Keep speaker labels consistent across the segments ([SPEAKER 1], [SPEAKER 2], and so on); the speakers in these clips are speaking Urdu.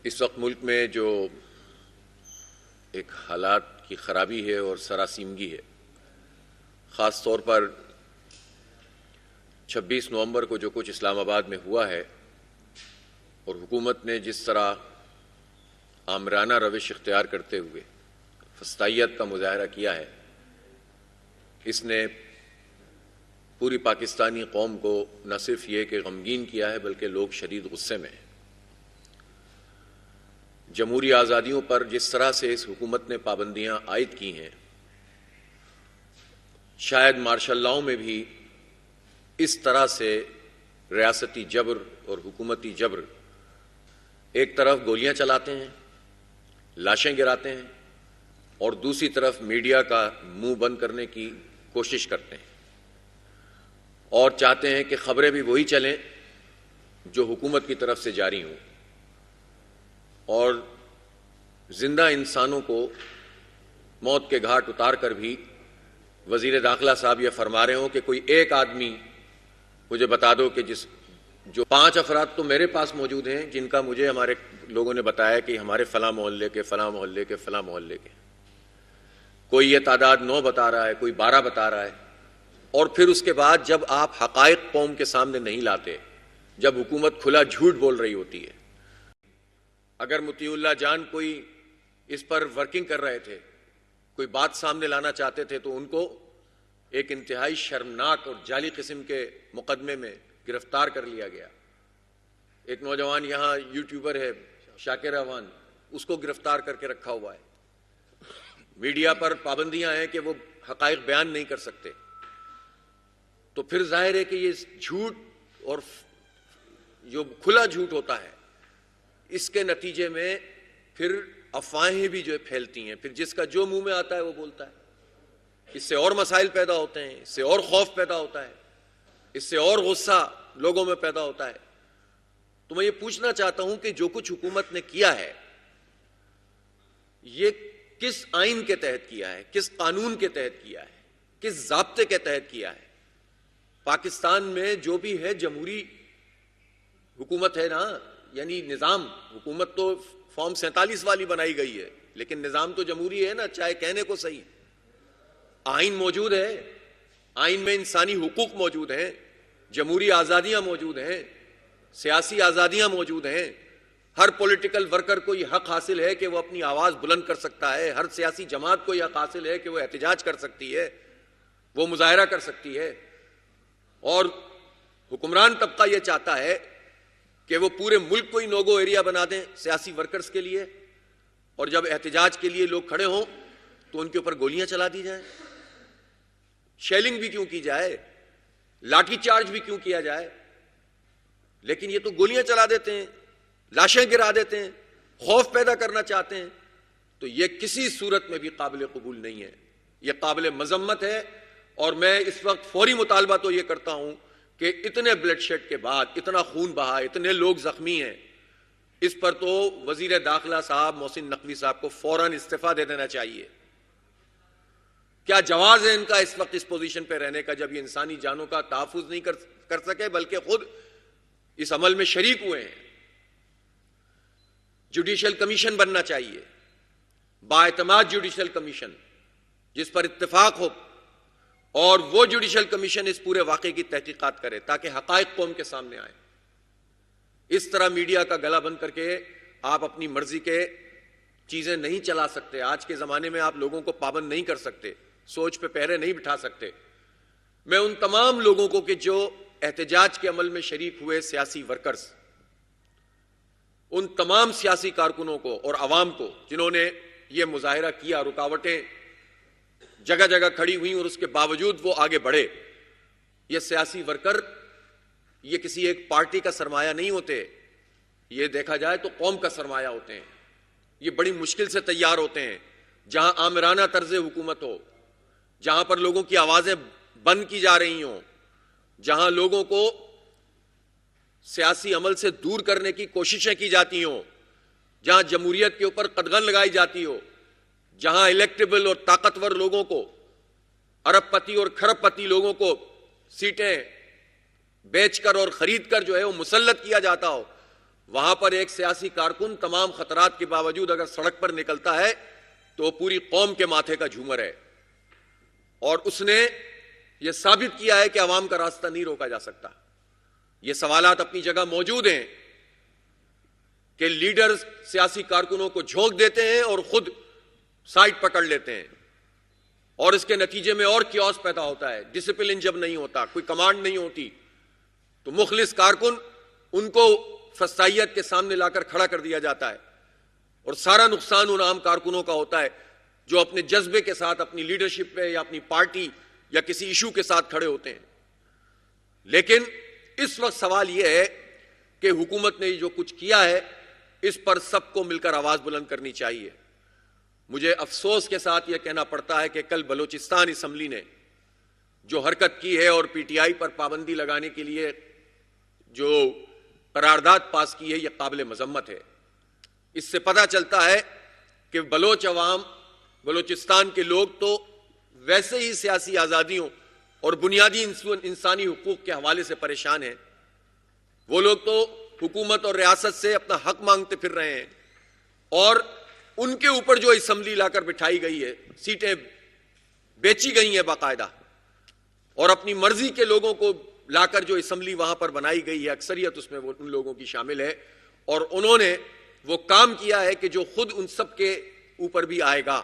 [SPEAKER 1] اس وقت ملک میں جو ایک حالات کی خرابی ہے اور سراسیمگی ہے، خاص طور پر 26 نومبر کو جو کچھ اسلام آباد میں ہوا ہے اور حکومت نے جس طرح آمرانہ روش اختیار کرتے ہوئے فسطائیت کا مظاہرہ کیا ہے، اس نے پوری پاکستانی قوم کو نہ صرف یہ کہ غمگین کیا ہے بلکہ لوگ شدید غصے میں ہیں۔ جمہوری آزادیوں پر جس طرح سے اس حکومت نے پابندیاں عائد کی ہیں، شاید مارشل لاؤ میں بھی اس طرح سے ریاستی جبر اور حکومتی جبر، ایک طرف گولیاں چلاتے ہیں، لاشیں گراتے ہیں اور دوسری طرف میڈیا کا منہ بند کرنے کی کوشش کرتے ہیں اور چاہتے ہیں کہ خبریں بھی وہی چلیں جو حکومت کی طرف سے جاری ہوں، اور زندہ انسانوں کو موت کے گھاٹ اتار کر بھی وزیر داخلہ صاحب یہ فرما رہے ہوں کہ کوئی ایک آدمی مجھے بتا دو کہ جو 5 افراد تو میرے پاس موجود ہیں جن کا مجھے ہمارے لوگوں نے بتایا کہ ہمارے فلاں محلے کے فلاں محلے کے فلاں محلے کے، کوئی یہ تعداد 9 بتا رہا ہے، کوئی 12 بتا رہا ہے، اور پھر اس کے بعد جب آپ حقائق قوم کے سامنے نہیں لاتے، جب حکومت کھلا جھوٹ بول رہی ہوتی ہے۔ اگر مطیع اللہ جان کوئی اس پر ورکنگ کر رہے تھے، کوئی بات سامنے لانا چاہتے تھے، تو ان کو ایک انتہائی شرمناک اور جعلی قسم کے مقدمے میں گرفتار کر لیا گیا۔ ایک نوجوان یہاں یوٹیوبر ہے شاکر احوان، اس کو گرفتار کر کے رکھا ہوا ہے۔ میڈیا پر پابندیاں ہیں کہ وہ حقائق بیان نہیں کر سکتے، تو پھر ظاہر ہے کہ یہ جھوٹ اور جو کھلا جھوٹ ہوتا ہے، اس کے نتیجے میں پھر افواہیں بھی جو پھیلتی ہیں، پھر جس کا جو منہ میں آتا ہے وہ بولتا ہے۔ اس سے اور مسائل پیدا ہوتے ہیں، اس سے اور خوف پیدا ہوتا ہے، اس سے اور غصہ لوگوں میں پیدا ہوتا ہے۔ تو میں یہ پوچھنا چاہتا ہوں کہ جو کچھ حکومت نے کیا ہے، یہ کس آئین کے تحت کیا ہے، کس قانون کے تحت کیا ہے، کس ضابطے کے تحت کیا ہے؟ پاکستان میں جو بھی ہے جمہوری حکومت ہے نا، یعنی نظام، حکومت تو فارم 47 والی بنائی گئی ہے، لیکن نظام تو جمہوری ہے نا، چاہے کہنے کو صحیح۔ آئین موجود ہے، آئین میں انسانی حقوق موجود ہیں، جمہوری آزادیاں موجود ہیں، سیاسی آزادیاں موجود ہیں۔ ہر پولیٹیکل ورکر کو یہ حق حاصل ہے کہ وہ اپنی آواز بلند کر سکتا ہے، ہر سیاسی جماعت کو یہ حق حاصل ہے کہ وہ احتجاج کر سکتی ہے، وہ مظاہرہ کر سکتی ہے، اور حکمران طبقہ یہ چاہتا ہے کہ وہ پورے ملک کو ہی نو گو ایریا بنا دیں سیاسی ورکرز کے لیے، اور جب احتجاج کے لیے لوگ کھڑے ہوں تو ان کے اوپر گولیاں چلا دی جائیں، شیلنگ بھی کیوں کی جائے، لاٹھی چارج بھی کیوں کیا جائے، لیکن یہ تو گولیاں چلا دیتے ہیں، لاشیں گرا دیتے ہیں، خوف پیدا کرنا چاہتے ہیں۔ تو یہ کسی صورت میں بھی قابل قبول نہیں ہے، یہ قابل مذمت ہے۔ اور میں اس وقت فوری مطالبہ تو یہ کرتا ہوں کہ اتنے بلڈ شیڈ کے بعد، اتنا خون بہا، اتنے لوگ زخمی ہیں، اس پر تو وزیر داخلہ صاحب محسن نقوی صاحب کو فوراً استعفیٰ دے دینا چاہیے۔ کیا جواز ہے ان کا اس وقت اس پوزیشن پہ رہنے کا، جب یہ انسانی جانوں کا تحفظ نہیں کر سکے بلکہ خود اس عمل میں شریک ہوئے ہیں؟ جوڈیشل کمیشن بننا چاہیے، بااعتماد جوڈیشل کمیشن جس پر اتفاق ہو، اور وہ جوڈیشل کمیشن اس پورے واقعے کی تحقیقات کرے تاکہ حقائق قوم کے سامنے آئے۔ اس طرح میڈیا کا گلا بند کر کے آپ اپنی مرضی کے چیزیں نہیں چلا سکتے۔ آج کے زمانے میں آپ لوگوں کو پابند نہیں کر سکتے، سوچ پہ پہرے نہیں بٹھا سکتے۔ میں ان تمام لوگوں کو کہ جو احتجاج کے عمل میں شریک ہوئے سیاسی ورکرز، ان تمام سیاسی کارکنوں کو اور عوام کو جنہوں نے یہ مظاہرہ کیا، رکاوٹیں جگہ جگہ کھڑی ہوئیں اور اس کے باوجود وہ آگے بڑھے، یہ سیاسی ورکر یہ کسی ایک پارٹی کا سرمایہ نہیں ہوتے، یہ دیکھا جائے تو قوم کا سرمایہ ہوتے ہیں۔ یہ بڑی مشکل سے تیار ہوتے ہیں۔ جہاں آمرانہ طرز حکومت ہو، جہاں پر لوگوں کی آوازیں بند کی جا رہی ہوں، جہاں لوگوں کو سیاسی عمل سے دور کرنے کی کوششیں کی جاتی ہوں، جہاں جمہوریت کے اوپر قدغن لگائی جاتی ہو، جہاں الیکٹیبل اور طاقتور لوگوں کو، ارب پتی اور کھرب پتی لوگوں کو سیٹیں بیچ کر اور خرید کر جو ہے وہ مسلط کیا جاتا ہو، وہاں پر ایک سیاسی کارکن تمام خطرات کے باوجود اگر سڑک پر نکلتا ہے تو وہ پوری قوم کے ماتھے کا جھومر ہے، اور اس نے یہ ثابت کیا ہے کہ عوام کا راستہ نہیں روکا جا سکتا۔ یہ سوالات اپنی جگہ موجود ہیں کہ لیڈر سیاسی کارکنوں کو جھونک دیتے ہیں اور خود سائٹ پکڑ لیتے ہیں، اور اس کے نتیجے میں اور کیوس پیدا ہوتا ہے۔ ڈسپلن جب نہیں ہوتا، کوئی کمانڈ نہیں ہوتی، تو مخلص کارکن ان کو فسطائیت کے سامنے لا کر کھڑا کر دیا جاتا ہے، اور سارا نقصان ان عام کارکنوں کا ہوتا ہے جو اپنے جذبے کے ساتھ اپنی لیڈرشپ پہ یا اپنی پارٹی یا کسی ایشو کے ساتھ کھڑے ہوتے ہیں۔ لیکن اس وقت سوال یہ ہے کہ حکومت نے جو کچھ کیا ہے اس پر سب کو مل کر آواز بلند کرنی چاہیے۔ مجھے افسوس کے ساتھ یہ کہنا پڑتا ہے کہ کل بلوچستان اسمبلی نے جو حرکت کی ہے اور پی ٹی آئی پر پابندی لگانے کے لیے جو قرارداد پاس کی ہے، یہ قابل مذمت ہے۔ اس سے پتہ چلتا ہے کہ بلوچ عوام، بلوچستان کے لوگ تو ویسے ہی سیاسی آزادیوں اور بنیادی انسانی حقوق کے حوالے سے پریشان ہیں۔ وہ لوگ تو حکومت اور ریاست سے اپنا حق مانگتے پھر رہے ہیں، اور ان کے اوپر جو اسمبلی لا کر بٹھائی گئی ہے، سیٹیں بیچی گئی ہیں باقاعدہ، اور اپنی مرضی کے لوگوں کو لا کر جو اسمبلی وہاں پر بنائی گئی ہے، اکثریت اس میں وہ ان لوگوں کی شامل ہے، اور انہوں نے وہ کام کیا ہے کہ جو خود ان سب کے اوپر بھی آئے گا۔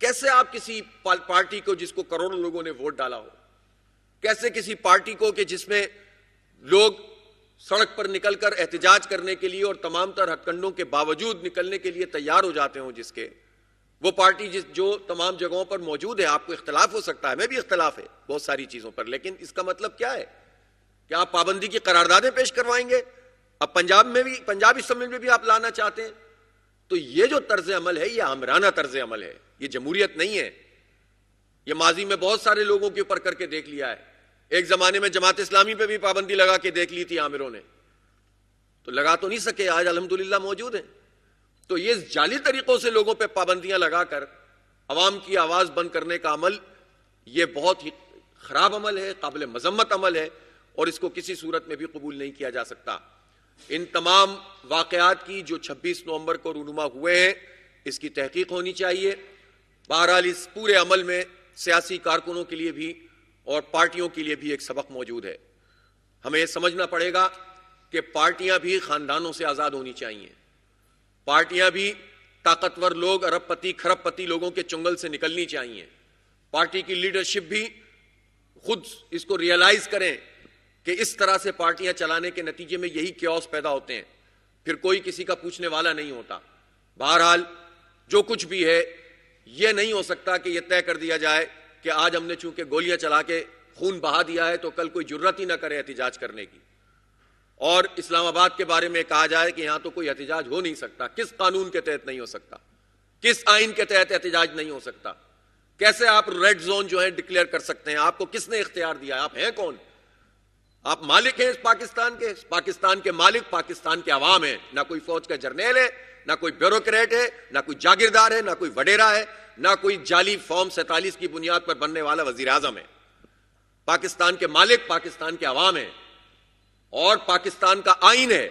[SPEAKER 1] کیسے آپ کسی پارٹی کو جس کو کروڑوں لوگوں نے ووٹ ڈالا ہو، کیسے کسی پارٹی کو کہ جس میں لوگ سڑک پر نکل کر احتجاج کرنے کے لیے اور تمام تر ہتھ کنڈوں کے باوجود نکلنے کے لیے تیار ہو جاتے ہوں، جس کے وہ پارٹی جو تمام جگہوں پر موجود ہے، آپ کو اختلاف ہو سکتا ہے، میں بھی اختلاف ہے بہت ساری چیزوں پر، لیکن اس کا مطلب کیا ہے کہ آپ پابندی کی قراردادیں پیش کروائیں گے؟ اب پنجاب اسمبلی میں بھی آپ لانا چاہتے ہیں، تو یہ جو طرز عمل ہے یہ آمرانہ طرز عمل ہے، یہ جمہوریت نہیں ہے۔ یہ ماضی میں بہت سارے لوگوں کے اوپر کر کے دیکھ لیا ہے۔ ایک زمانے میں جماعت اسلامی پہ بھی پابندی لگا کے دیکھ لی تھی عامروں نے، تو لگا تو نہیں سکے، آج الحمدللہ موجود ہیں۔ تو یہ جعلی طریقوں سے لوگوں پہ پابندیاں لگا کر عوام کی آواز بند کرنے کا عمل، یہ بہت ہی خراب عمل ہے، قابل مذمت عمل ہے، اور اس کو کسی صورت میں بھی قبول نہیں کیا جا سکتا۔ ان تمام واقعات کی جو 26 نومبر کو رونما ہوئے ہیں، اس کی تحقیق ہونی چاہیے۔ بہرحال اس پورے عمل میں سیاسی کارکنوں کے لیے بھی اور پارٹیوں کے لیے بھی ایک سبق موجود ہے۔ ہمیں یہ سمجھنا پڑے گا کہ پارٹیاں بھی خاندانوں سے آزاد ہونی چاہیے، پارٹیاں بھی طاقتور لوگ، ارب پتی کھرب پتی لوگوں کے چنگل سے نکلنی چاہیے۔ پارٹی کی لیڈرشپ بھی خود اس کو ریئلائز کریں کہ اس طرح سے پارٹیاں چلانے کے نتیجے میں یہی کیوس پیدا ہوتے ہیں، پھر کوئی کسی کا پوچھنے والا نہیں ہوتا۔ بہرحال جو کچھ بھی ہے، یہ نہیں ہو سکتا کہ یہ طے کر دیا جائے کہ آج ہم نے چونکہ گولیاں چلا کے خون بہا دیا ہے تو کل کوئی جرات ہی نہ کرے احتجاج کرنے کی، اور اسلام آباد کے بارے میں کہا جائے کہ یہاں تو کوئی احتجاج ہو نہیں سکتا۔ کس قانون کے تحت نہیں ہو سکتا؟ کس آئین کے تحت احتجاج نہیں ہو سکتا؟ کیسے آپ ریڈ زون جو ہے ڈکلیئر کر سکتے ہیں؟ آپ کو کس نے اختیار دیا؟ آپ ہیں کون؟ آپ مالک ہیں اس پاکستان کے مالک پاکستان کے عوام ہیں، نہ کوئی فوج کا جرنیل ہے، نہ کوئی بیوروکریٹ ہے، نہ کوئی جاگیردار ہے، نہ کوئی وڈیرا ہے، نہ کوئی جعلی فارم 47 کی بنیاد پر بننے والا وزیر اعظم ہے۔ پاکستان کے مالک پاکستان کے عوام ہیں، اور پاکستان کا آئین ہے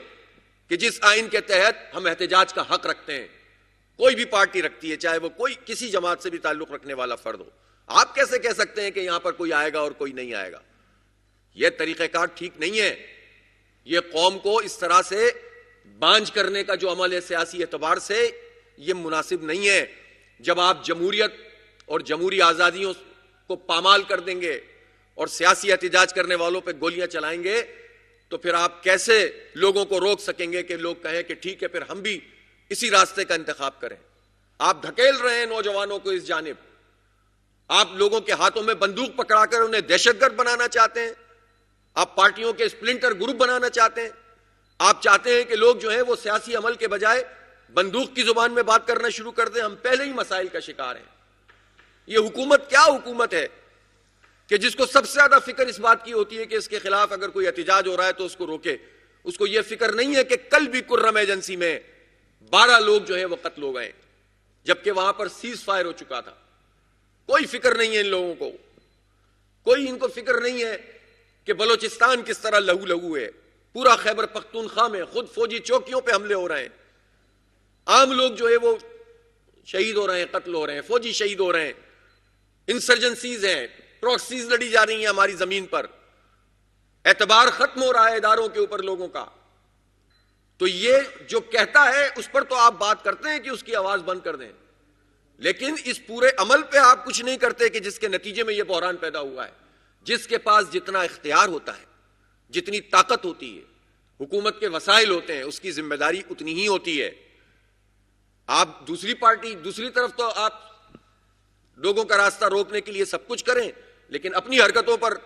[SPEAKER 1] کہ جس آئین کے تحت ہم احتجاج کا حق رکھتے ہیں، کوئی بھی پارٹی رکھتی ہے، چاہے وہ کوئی کسی جماعت سے بھی تعلق رکھنے والا فرد ہو۔ آپ کیسے کہہ سکتے ہیں کہ یہاں پر کوئی آئے گا اور کوئی نہیں آئے گا؟ یہ طریقہ کار ٹھیک نہیں ہے۔ یہ قوم کو اس طرح سے بانجھ کرنے کا جو عمل ہے سیاسی اعتبار سے، یہ مناسب نہیں ہے۔ جب آپ جمہوریت اور جمہوری آزادیوں کو پامال کر دیں گے اور سیاسی احتجاج کرنے والوں پہ گولیاں چلائیں گے، تو پھر آپ کیسے لوگوں کو روک سکیں گے کہ لوگ کہیں کہ ٹھیک ہے پھر ہم بھی اسی راستے کا انتخاب کریں؟ آپ دھکیل رہے ہیں نوجوانوں کو اس جانب، آپ لوگوں کے ہاتھوں میں بندوق پکڑا کر انہیں دہشت گرد بنانا چاہتے ہیں، آپ پارٹیوں کے اسپلنٹر گروپ بنانا چاہتے ہیں، آپ چاہتے ہیں کہ لوگ جو ہیں وہ سیاسی عمل کے بجائے بندوق کی زبان میں بات کرنا شروع کر دیں۔ ہم پہلے ہی مسائل کا شکار ہیں۔ یہ حکومت کیا حکومت ہے کہ جس کو سب سے زیادہ فکر اس بات کی ہوتی ہے کہ اس کے خلاف اگر کوئی احتجاج ہو رہا ہے تو اس کو روکے؟ اس کو یہ فکر نہیں ہے کہ کل بھی کرم ایجنسی میں 12 لوگ جو ہیں وہ قتل ہو گئے، جبکہ وہاں پر سیز فائر ہو چکا تھا۔ کوئی فکر نہیں ہے ان لوگوں کو، کوئی ان کو فکر نہیں ہے کہ بلوچستان کس طرح لہو لہو ہے۔ پورا خیبر پختونخوا میں خود فوجی چوکیوں پہ حملے ہو رہے ہیں، عام لوگ جو ہے وہ شہید ہو رہے ہیں، قتل ہو رہے ہیں، فوجی شہید ہو رہے ہیں، انسرجنسیز ہیں، پروکسیز لڑی جا رہی ہیں ہماری زمین پر، اعتبار ختم ہو رہا ہے اداروں کے اوپر لوگوں کا. تو یہ جو کہتا ہے اس پر تو آپ بات کرتے ہیں کہ اس کی آواز بند کر دیں، لیکن اس پورے عمل پہ آپ کچھ نہیں کرتے کہ جس کے نتیجے میں یہ بحران پیدا ہوا ہے. جس کے پاس جتنا اختیار ہوتا ہے، جتنی طاقت ہوتی ہے، حکومت کے وسائل ہوتے ہیں، اس کی ذمہ داری اتنی ہی ہوتی ہے. آپ دوسری پارٹی دوسری طرف تو آپ لوگوں کا راستہ روکنے کے لیے سب کچھ کریں، لیکن اپنی حرکتوں پر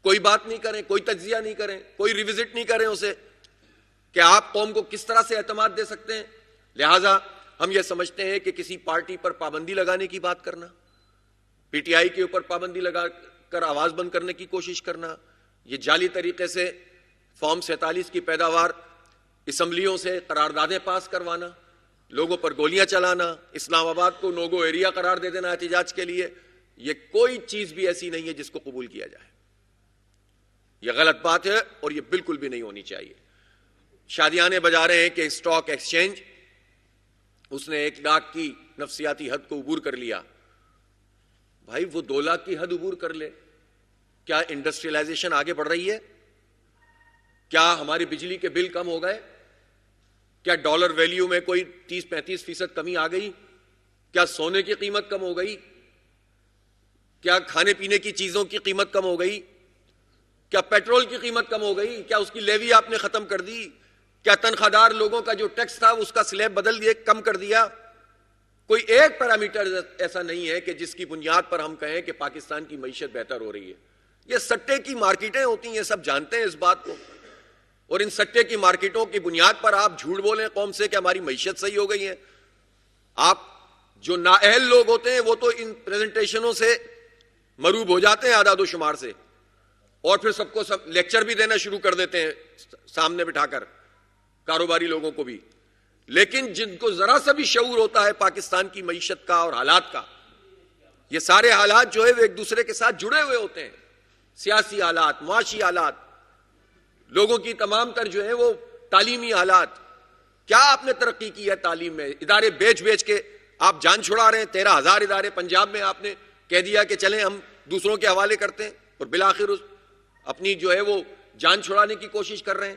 [SPEAKER 1] کوئی بات نہیں کریں، کوئی تجزیہ نہیں کریں، کوئی ریوزٹ نہیں کریں اسے کہ آپ قوم کو کس طرح سے اعتماد دے سکتے ہیں. لہٰذا ہم یہ سمجھتے ہیں کہ کسی پارٹی پر پابندی لگانے کی بات کرنا، پی ٹی آئی کے اوپر پابندی لگا کر آواز بند کرنے کی کوشش کرنا، یہ جعلی طریقے سے فارم 47 کی پیداوار اسمبلیوں سے قراردادیں پاس کروانا، لوگوں پر گولیاں چلانا، اسلام آباد کو نوگو ایریا قرار دے دینا احتجاج کے لیے، یہ کوئی چیز بھی ایسی نہیں ہے جس کو قبول کیا جائے. یہ غلط بات ہے اور یہ بالکل بھی نہیں ہونی چاہیے. شادیانے بجا رہے ہیں کہ اسٹاک ایکسچینج اس نے 1 لاکھ کی نفسیاتی حد کو عبور کر لیا. بھائی وہ 2 لاکھ کی حد عبور کر لے، کیا انڈسٹریلائزیشن آگے بڑھ رہی ہے؟ کیا ہماری بجلی کے بل کم ہو گئے؟ کیا ڈالر ویلیو میں کوئی 30-35% کمی آ گئی؟ کیا سونے کی قیمت کم ہو گئی؟ کیا کھانے پینے کی چیزوں کی قیمت کم ہو گئی؟ کیا پیٹرول کی قیمت کم ہو گئی؟ کیا اس کی لیوی آپ نے ختم کر دی؟ کیا تنخواہ دار لوگوں کا جو ٹیکس تھا اس کا سلیب بدل دیے، کم کر دیا؟ کوئی ایک پیرامیٹر ایسا نہیں ہے کہ جس کی بنیاد پر ہم کہیں کہ پاکستان کی معیشت بہتر ہو رہی ہے. یہ سٹے کی مارکیٹیں ہوتی ہیں، سب جانتے ہیں اس بات کو، اور ان سٹے کی مارکیٹوں کی بنیاد پر آپ جھوٹ بولیں قوم سے کہ ہماری معیشت صحیح ہو گئی ہے. آپ جو نااہل لوگ ہوتے ہیں وہ تو ان پریزنٹیشنوں سے مروب ہو جاتے ہیں اعداد و شمار سے، اور پھر سب کو لیکچر بھی دینا شروع کر دیتے ہیں سامنے بٹھا کر، کاروباری لوگوں کو بھی. لیکن جن کو ذرا سا بھی شعور ہوتا ہے پاکستان کی معیشت کا اور حالات کا، یہ سارے حالات جو ہے وہ ایک دوسرے کے ساتھ جڑے ہوئے ہوتے ہیں. سیاسی حالات، معاشی حالات، لوگوں کی تمام تر جو ہے وہ تعلیمی حالات. کیا آپ نے ترقی کی ہے تعلیم میں؟ ادارے بیچ بیچ کے آپ جان چھڑا رہے ہیں. 13,000 ادارے پنجاب میں آپ نے کہہ دیا کہ چلیں ہم دوسروں کے حوالے کرتے ہیں، اور بالآخر اپنی جو ہے وہ جان چھڑانے کی کوشش کر رہے ہیں.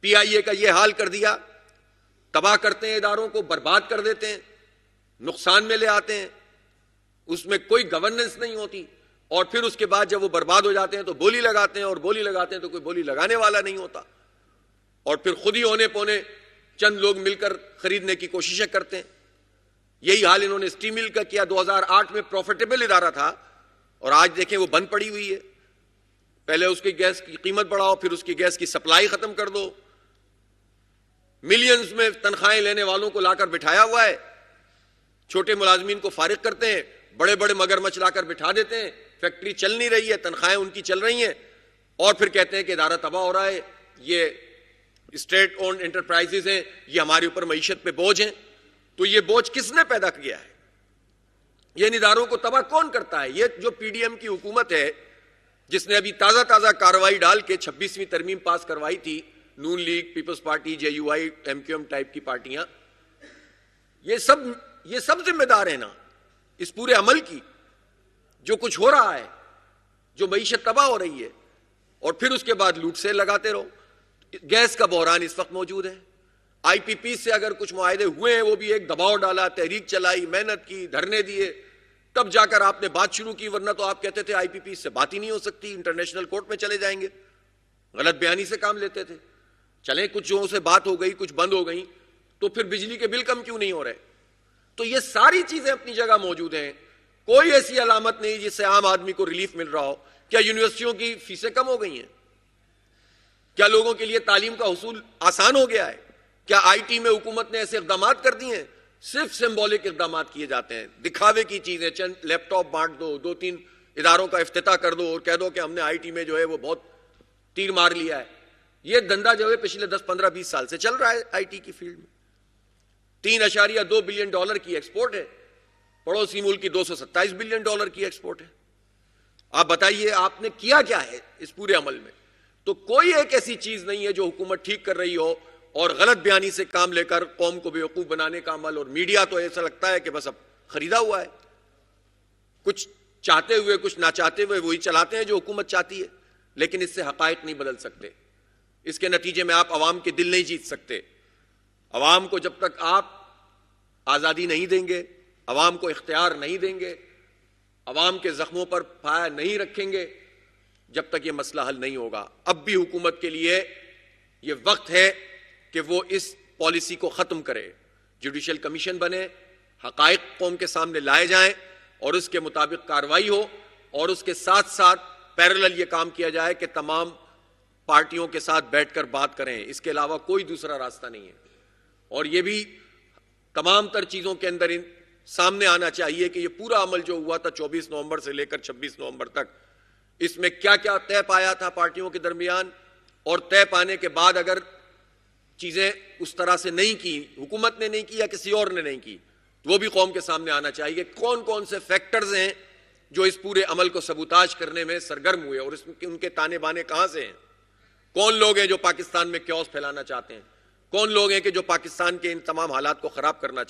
[SPEAKER 1] پی آئی اے کا یہ حال کر دیا، تباہ کرتے ہیں اداروں کو، برباد کر دیتے ہیں، نقصان میں لے آتے ہیں، اس میں کوئی گورننس نہیں ہوتی، اور پھر اس کے بعد جب وہ برباد ہو جاتے ہیں تو بولی لگاتے ہیں، اور بولی لگاتے ہیں تو کوئی بولی لگانے والا نہیں ہوتا، اور پھر خود ہی ہونے پونے چند لوگ مل کر خریدنے کی کوششیں کرتے ہیں. یہی حال انہوں نے اسٹیم مل کا کیا. 2008 میں پروفیٹیبل ادارہ تھا اور آج دیکھیں وہ بند پڑی ہوئی ہے. پہلے اس کی گیس کی قیمت بڑھاؤ، پھر اس کی گیس کی سپلائی ختم کر دو، ملینز میں تنخواہیں لینے والوں کو لا کر بٹھایا ہوا ہے، چھوٹے ملازمین کو فارغ کرتے ہیں، بڑے بڑے مگرمچھ لا کر بٹھا دیتے ہیں، فیکٹری چل نہیں رہی ہے، تنخواہیں ان کی چل رہی ہیں، اور پھر کہتے ہیں کہ ادارہ تباہ ہو رہا ہے، یہ اسٹیٹ اونڈ انٹرپرائزز ہیں، یہ ہمارے اوپر معیشت پہ بوجھ ہیں. تو یہ بوجھ کس نے پیدا کیا ہے؟ یہ ان اداروں کو تباہ کون کرتا ہے؟ یہ جو پی ڈی ایم کی حکومت ہے جس نے ابھی تازہ کارروائی ڈال کے 26ویں ترمیم پاس کروائی تھی، Noon League, Peoples Party, J U I, M Q M type کی پارٹیاں، یہ سب ذمہ دار ہیں نا اس پورے عمل کی، جو کچھ ہو رہا ہے، جو معیشت تباہ ہو رہی ہے، اور پھر اس کے بعد لوٹ سے لگاتے رہو. گیس کا بحران اس وقت موجود ہے. آئی پی پی سے اگر کچھ معاہدے ہوئے ہیں وہ بھی ایک دباؤ ڈالا، تحریک چلائی، محنت کی، دھرنے دیے، تب جا کر آپ نے بات شروع کی، ورنہ تو آپ کہتے تھے آئی پی پی سے بات ہی نہیں ہو سکتی، انٹرنیشنل کورٹ میں چلے جائیں گے. غلط بیانی سے کام لیتے تھے. چلیں کچھ جو سے بات ہو گئی، کچھ بند ہو گئی، تو پھر بجلی کے بل کم کیوں نہیں ہو رہے؟ تو یہ ساری چیزیں اپنی جگہ موجود ہیں. کوئی ایسی علامت نہیں جس سے عام آدمی کو ریلیف مل رہا ہو. کیا یونیورسٹیوں کی فیسیں کم ہو گئی ہیں؟ کیا لوگوں کے لیے تعلیم کا حصول آسان ہو گیا ہے؟ کیا آئی ٹی میں حکومت نے ایسے اقدامات کر دیے ہیں؟ صرف سمبولک اقدامات کیے جاتے ہیں، دکھاوے کی چیزیں، چند لیپ ٹاپ بانٹ دو، 2-3 اداروں کا افتتاح کر دو اور کہہ دو کہ ہم نے آئی ٹی میں جو ہے وہ بہت تیر مار لیا ہے. یہ دھندا جو ہے پچھلے 10-15-20 سال سے چل رہا ہے آئی ٹی کی فیلڈ میں. 3.2 بلین ڈالر کی ایکسپورٹ ہے، پڑوسی ملک کی 227 بلین ڈالر کی ایکسپورٹ ہے. آپ بتائیے آپ نے کیا کیا ہے اس پورے عمل میں؟ تو کوئی ایک ایسی چیز نہیں ہے جو حکومت ٹھیک کر رہی ہو اور غلط بیانی سے کام لے کر قوم کو بیوقوف بنانے کا عمل، اور میڈیا تو ایسا لگتا ہے کہ بس اب خریدا ہوا ہے، کچھ چاہتے ہوئے کچھ نہ چاہتے ہوئے وہی چلاتے ہیں جو حکومت چاہتی ہے، لیکن اس سے حقائق نہیں بدل سکتے، اس کے نتیجے میں آپ عوام کے دل نہیں جیت سکتے۔ عوام کو جب تک آپ آزادی نہیں دیں گے، عوام کو اختیار نہیں دیں گے، عوام کے زخموں پر پایا نہیں رکھیں گے، جب تک یہ مسئلہ حل نہیں ہوگا۔ اب بھی حکومت کے لیے یہ وقت ہے کہ وہ اس پالیسی کو ختم کرے، جوڈیشل کمیشن بنے، حقائق قوم کے سامنے لائے جائیں اور اس کے مطابق کارروائی ہو، اور اس کے ساتھ ساتھ پیرلل یہ کام کیا جائے کہ تمام پارٹیوں کے ساتھ بیٹھ کر بات کریں، اس کے علاوہ کوئی دوسرا راستہ نہیں ہے۔ اور یہ بھی تمام تر چیزوں کے اندر سامنے آنا چاہیے کہ یہ پورا عمل جو ہوا تھا 24 نومبر سے لے کر 26 نومبر تک، اس میں کیا کیا طے پایا تھا پارٹیوں کے درمیان، اور طے پانے کے بعد اگر چیزیں اس طرح سے نہیں کی، حکومت نے نہیں کی یا کسی اور نے نہیں کی، تو وہ بھی قوم کے سامنے آنا چاہیے۔ کون کون سے فیکٹرز ہیں جو اس پورے عمل کو سبوتاج کرنے میں سرگرم ہوئے، اور ان کے تانے بانے کہاں سے ہیں؟ کون لوگ ہیں جو پاکستان میں کیوس پھیلانا چاہتے ہیں؟ کون لوگ ہیں کہ جو پاکستان کے ان تمام حالات کو خراب کرنا چاہتے ہیں؟